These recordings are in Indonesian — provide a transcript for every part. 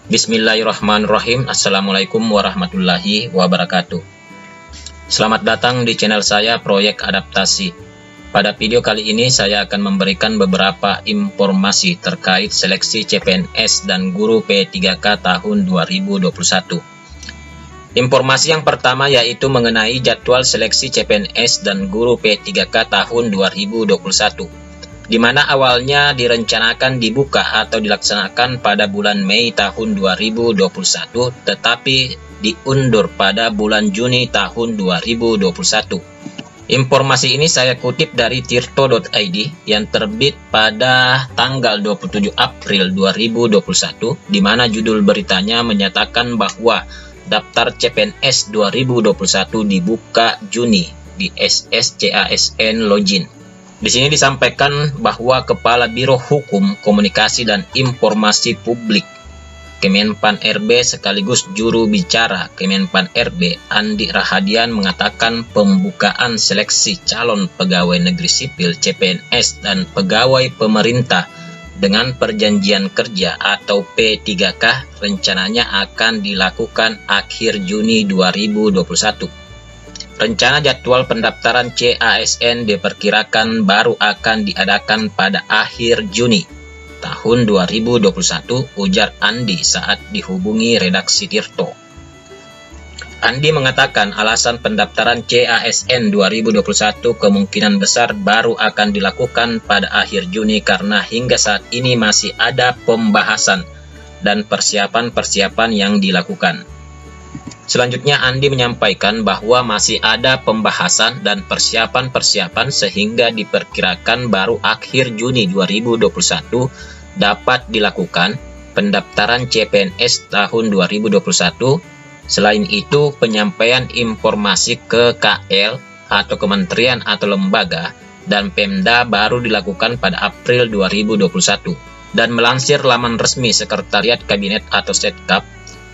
Bismillahirrahmanirrahim. Assalamualaikum warahmatullahi wabarakatuh. Selamat datang di channel saya Proyek Adaptasi. Pada video kali ini saya akan memberikan beberapa informasi terkait seleksi CPNS dan guru P3K tahun 2021. Informasi yang pertama yaitu mengenai jadwal seleksi CPNS dan guru P3K tahun 2021. Di mana awalnya direncanakan dibuka atau dilaksanakan pada bulan Mei tahun 2021, tetapi diundur pada bulan Juni tahun 2021. Informasi ini saya kutip dari tirto.id yang terbit pada tanggal 27 April 2021, di mana judul beritanya menyatakan bahwa daftar CPNS 2021 dibuka Juni di SSCASN Login. Di sini disampaikan bahwa Kepala Biro Hukum, Komunikasi dan Informasi Publik Kemenpan RB sekaligus juru bicara Kemenpan RB Andi Rahadian mengatakan pembukaan seleksi calon pegawai negeri sipil CPNS dan pegawai pemerintah dengan perjanjian kerja atau P3K rencananya akan dilakukan akhir Juni 2021. Rencana jadwal pendaftaran CASN diperkirakan baru akan diadakan pada akhir Juni tahun 2021, ujar Andi saat dihubungi redaksi Tirto. Andi mengatakan alasan pendaftaran CASN 2021 kemungkinan besar baru akan dilakukan pada akhir Juni karena hingga saat ini masih ada pembahasan dan persiapan-persiapan yang dilakukan. Selanjutnya Andi menyampaikan bahwa masih ada pembahasan dan persiapan-persiapan sehingga diperkirakan baru akhir Juni 2021 dapat dilakukan pendaftaran CPNS tahun 2021. Selain itu, penyampaian informasi ke KL atau kementerian atau lembaga dan Pemda baru dilakukan pada April 2021. Dan melansir laman resmi Sekretariat Kabinet atau Setkap,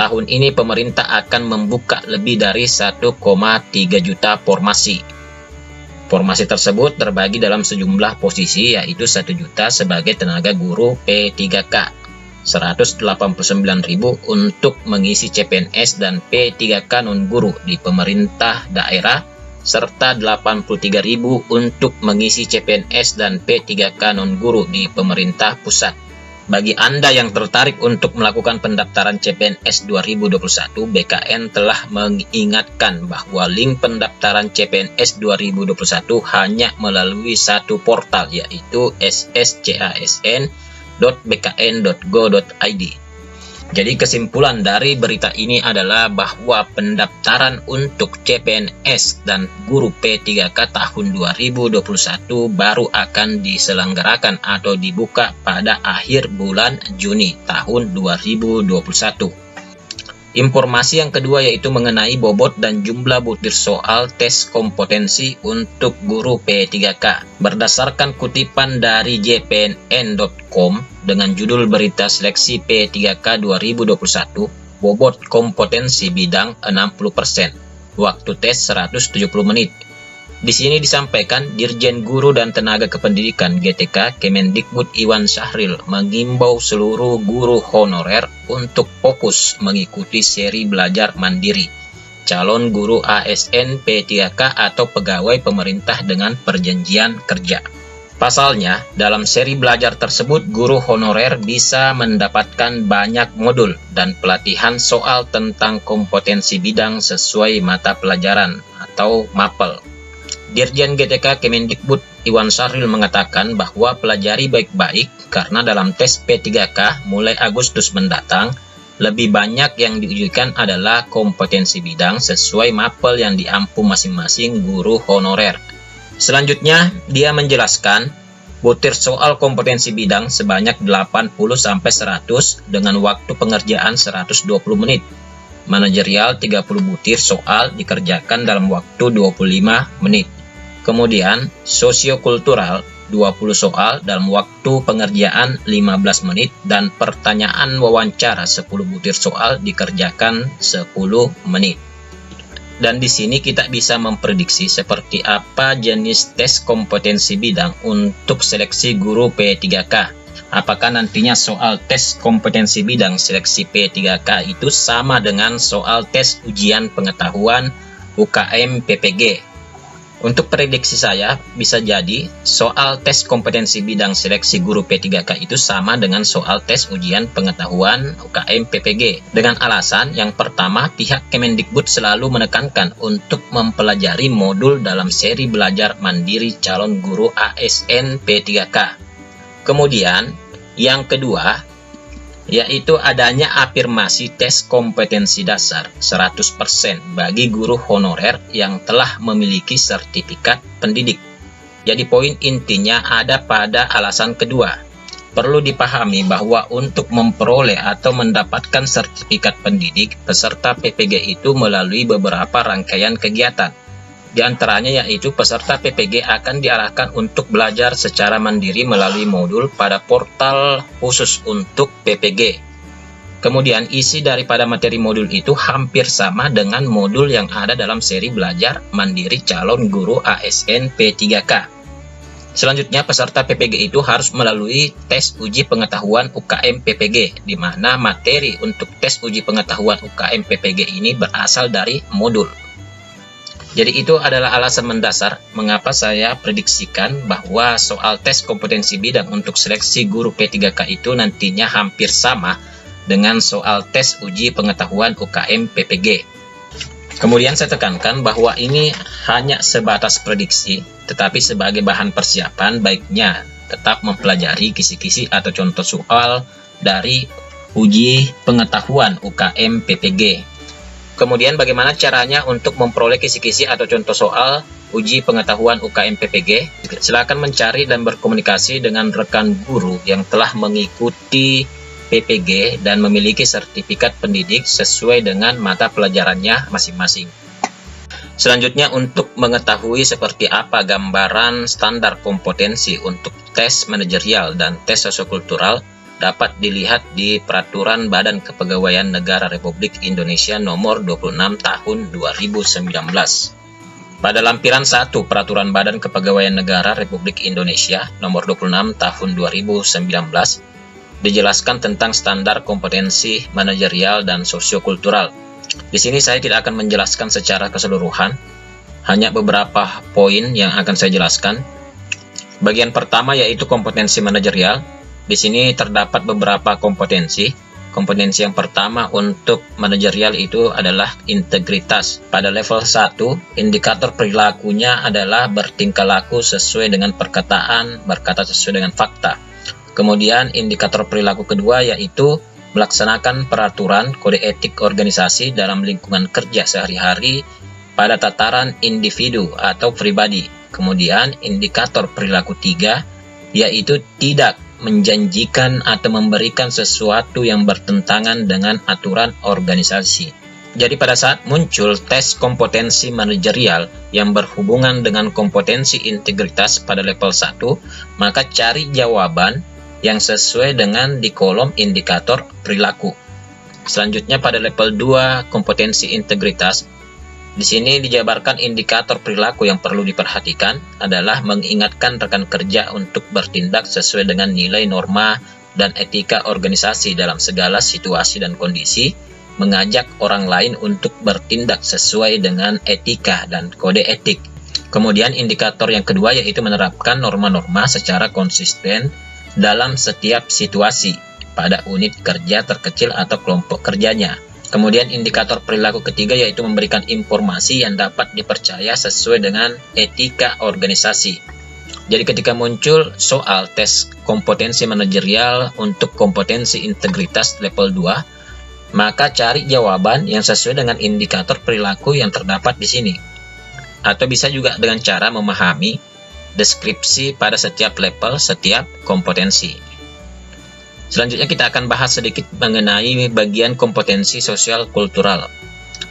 tahun ini pemerintah akan membuka lebih dari 1,3 juta formasi. Formasi tersebut terbagi dalam sejumlah posisi yaitu 1 juta sebagai tenaga guru P3K, 189.000 untuk mengisi CPNS dan P3K non-guru di pemerintah daerah, serta 83.000 untuk mengisi CPNS dan P3K non-guru di pemerintah pusat. Bagi Anda yang tertarik untuk melakukan pendaftaran CPNS 2021, BKN telah mengingatkan bahwa link pendaftaran CPNS 2021 hanya melalui satu portal yaitu sscasn.bkn.go.id. Jadi kesimpulan dari berita ini adalah bahwa pendaftaran untuk CPNS dan guru P3K tahun 2021 baru akan diselenggarakan atau dibuka pada akhir bulan Juni tahun 2021. Informasi yang kedua yaitu mengenai bobot dan jumlah butir soal tes kompetensi untuk guru P3K. Berdasarkan kutipan dari jpnn.com dengan judul berita seleksi P3K 2021, bobot kompetensi bidang 60%, waktu tes 170 menit. Di sini disampaikan Dirjen Guru dan Tenaga Kependidikan GTK Kemendikbud Iwan Syahril mengimbau seluruh guru honorer untuk fokus mengikuti seri belajar mandiri calon guru ASN P3K atau pegawai pemerintah dengan perjanjian kerja. Pasalnya, dalam seri belajar tersebut guru honorer bisa mendapatkan banyak modul dan pelatihan soal tentang kompetensi bidang sesuai mata pelajaran atau MAPEL. Dirjen GTK Kemendikbud Iwan Syahril mengatakan bahwa pelajari baik-baik karena dalam tes P3K mulai Agustus mendatang, lebih banyak yang diujikan adalah kompetensi bidang sesuai mapel yang diampu masing-masing guru honorer. Selanjutnya, dia menjelaskan butir soal kompetensi bidang sebanyak 80-100 dengan waktu pengerjaan 120 menit. Manajerial 30 butir soal dikerjakan dalam waktu 25 menit. Kemudian, sosiokultural 20 soal dalam waktu pengerjaan 15 menit dan pertanyaan wawancara 10 butir soal dikerjakan 10 menit. Dan di sini kita bisa memprediksi seperti apa jenis tes kompetensi bidang untuk seleksi guru P3K. apakah nantinya soal tes kompetensi bidang seleksi P3K itu sama dengan soal tes ujian pengetahuan UKM PPG. Untuk prediksi saya, bisa jadi soal tes kompetensi bidang seleksi guru P3K itu sama dengan soal tes ujian pengetahuan UKM PPG. Dengan alasan yang pertama, pihak Kemendikbud selalu menekankan untuk mempelajari modul dalam seri belajar mandiri calon guru ASN P3K. Kemudian, yang kedua, yaitu adanya afirmasi tes kompetensi dasar 100% bagi guru honorer yang telah memiliki sertifikat pendidik. Jadi poin intinya ada pada alasan kedua. Perlu dipahami bahwa untuk memperoleh atau mendapatkan sertifikat pendidik, peserta PPG itu melalui beberapa rangkaian kegiatan. Di antaranya yaitu peserta PPG akan diarahkan untuk belajar secara mandiri melalui modul pada portal khusus untuk PPG. Kemudian isi daripada materi modul itu hampir sama dengan modul yang ada dalam seri belajar mandiri calon guru ASN P3K. Selanjutnya peserta PPG itu harus melalui tes uji pengetahuan UKM PPG, di mana materi untuk tes uji pengetahuan UKM PPG ini berasal dari modul. Jadi itu adalah alasan mendasar mengapa saya prediksikan bahwa soal tes kompetensi bidang untuk seleksi guru P3K itu nantinya hampir sama dengan soal tes uji pengetahuan UKM PPG. Kemudian saya tekankan bahwa ini hanya sebatas prediksi, tetapi sebagai bahan persiapan baiknya tetap mempelajari kisi-kisi atau contoh soal dari uji pengetahuan UKM PPG. Kemudian bagaimana caranya untuk memperoleh kisi-kisi atau contoh soal uji pengetahuan UKM PPG? Silakan mencari dan berkomunikasi dengan rekan guru yang telah mengikuti PPG dan memiliki sertifikat pendidik sesuai dengan mata pelajarannya masing-masing. Selanjutnya, untuk mengetahui seperti apa gambaran standar kompetensi untuk tes manajerial dan tes sosiokultural, dapat dilihat di Peraturan Badan Kepegawaian Negara Republik Indonesia Nomor 26 Tahun 2019. Pada lampiran 1 Peraturan Badan Kepegawaian Negara Republik Indonesia Nomor 26 Tahun 2019 dijelaskan tentang standar kompetensi manajerial dan sosiokultural. Di sini saya tidak akan menjelaskan secara keseluruhan, hanya beberapa poin yang akan saya jelaskan. Bagian pertama yaitu kompetensi manajerial. Di sini terdapat beberapa kompetensi. Kompetensi yang pertama untuk manajerial itu adalah integritas. Pada level 1, indikator perilakunya adalah bertingkah laku sesuai dengan perkataan, berkata sesuai dengan fakta. Kemudian indikator perilaku kedua yaitu melaksanakan peraturan kode etik organisasi dalam lingkungan kerja sehari-hari pada tataran individu atau pribadi. Kemudian indikator perilaku 3 yaitu tidak menjanjikan atau memberikan sesuatu yang bertentangan dengan aturan organisasi. Jadi pada saat muncul tes kompetensi manajerial yang berhubungan dengan kompetensi integritas pada level 1, maka cari jawaban yang sesuai dengan di kolom indikator perilaku. Selanjutnya pada level 2 kompetensi integritas, di sini dijabarkan indikator perilaku yang perlu diperhatikan adalah mengingatkan rekan kerja untuk bertindak sesuai dengan nilai norma dan etika organisasi dalam segala situasi dan kondisi, mengajak orang lain untuk bertindak sesuai dengan etika dan kode etik. Kemudian indikator yang kedua yaitu menerapkan norma-norma secara konsisten dalam setiap situasi pada unit kerja terkecil atau kelompok kerjanya. Kemudian indikator perilaku ketiga yaitu memberikan informasi yang dapat dipercaya sesuai dengan etika organisasi. Jadi ketika muncul soal tes kompetensi manajerial untuk kompetensi integritas level 2, maka cari jawaban yang sesuai dengan indikator perilaku yang terdapat di sini. Atau bisa juga dengan cara memahami deskripsi pada setiap level, setiap kompetensi. Selanjutnya kita akan bahas sedikit mengenai bagian kompetensi sosial kultural.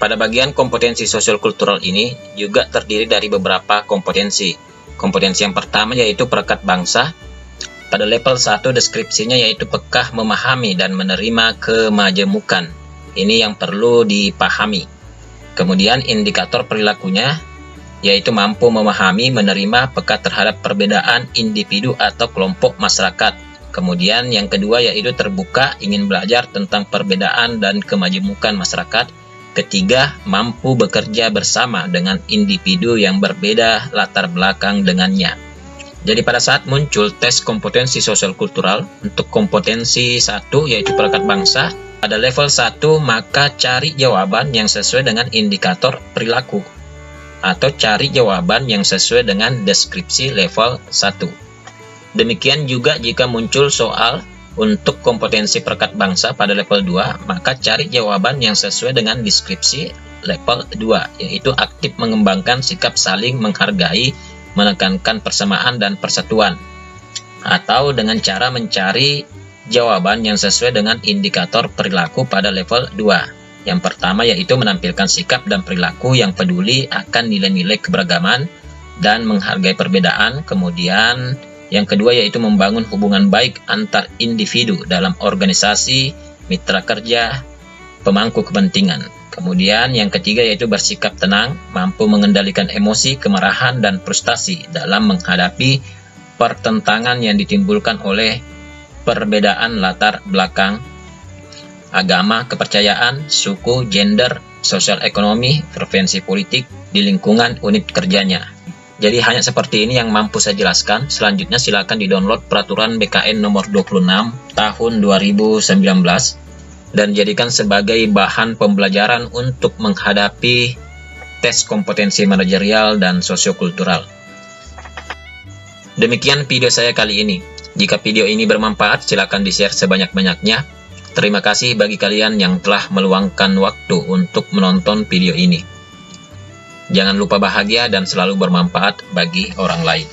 Pada bagian kompetensi sosial kultural ini juga terdiri dari beberapa kompetensi. Kompetensi yang pertama yaitu perekat bangsa. Pada level 1 deskripsinya yaitu pekah memahami dan menerima kemajemukan. Ini yang perlu dipahami. Kemudian indikator perilakunya yaitu mampu memahami, menerima, peka terhadap perbedaan individu atau kelompok masyarakat. Kemudian yang kedua yaitu terbuka, ingin belajar tentang perbedaan dan kemajemukan masyarakat. Ketiga, mampu bekerja bersama dengan individu yang berbeda latar belakang dengannya. Jadi pada saat muncul tes kompetensi sosial kultural untuk kompetensi 1 yaitu perekat bangsa, pada level 1 maka cari jawaban yang sesuai dengan indikator perilaku atau cari jawaban yang sesuai dengan deskripsi level 1. Demikian juga jika muncul soal untuk kompetensi perekat bangsa pada level 2, maka cari jawaban yang sesuai dengan deskripsi level 2, yaitu aktif mengembangkan sikap saling menghargai, menekankan persamaan dan persatuan. Atau dengan cara mencari jawaban yang sesuai dengan indikator perilaku pada level 2. Yang pertama yaitu menampilkan sikap dan perilaku yang peduli akan nilai-nilai keberagaman dan menghargai perbedaan. Kemudian yang kedua yaitu membangun hubungan baik antar individu dalam organisasi, mitra kerja, pemangku kepentingan. Kemudian yang ketiga yaitu bersikap tenang, mampu mengendalikan emosi, kemarahan, dan frustasi dalam menghadapi pertentangan yang ditimbulkan oleh perbedaan latar belakang, agama, kepercayaan, suku, gender, sosial ekonomi, preferensi politik di lingkungan unit kerjanya. Jadi hanya seperti ini yang mampu saya jelaskan. Selanjutnya silakan di-download peraturan BKN nomor 26 tahun 2019 dan jadikan sebagai bahan pembelajaran untuk menghadapi tes kompetensi manajerial dan sosiokultural. Demikian video saya kali ini. Jika video ini bermanfaat, silakan di-share sebanyak-banyaknya. Terima kasih bagi kalian yang telah meluangkan waktu untuk menonton video ini. Jangan lupa bahagia dan selalu bermanfaat bagi orang lain.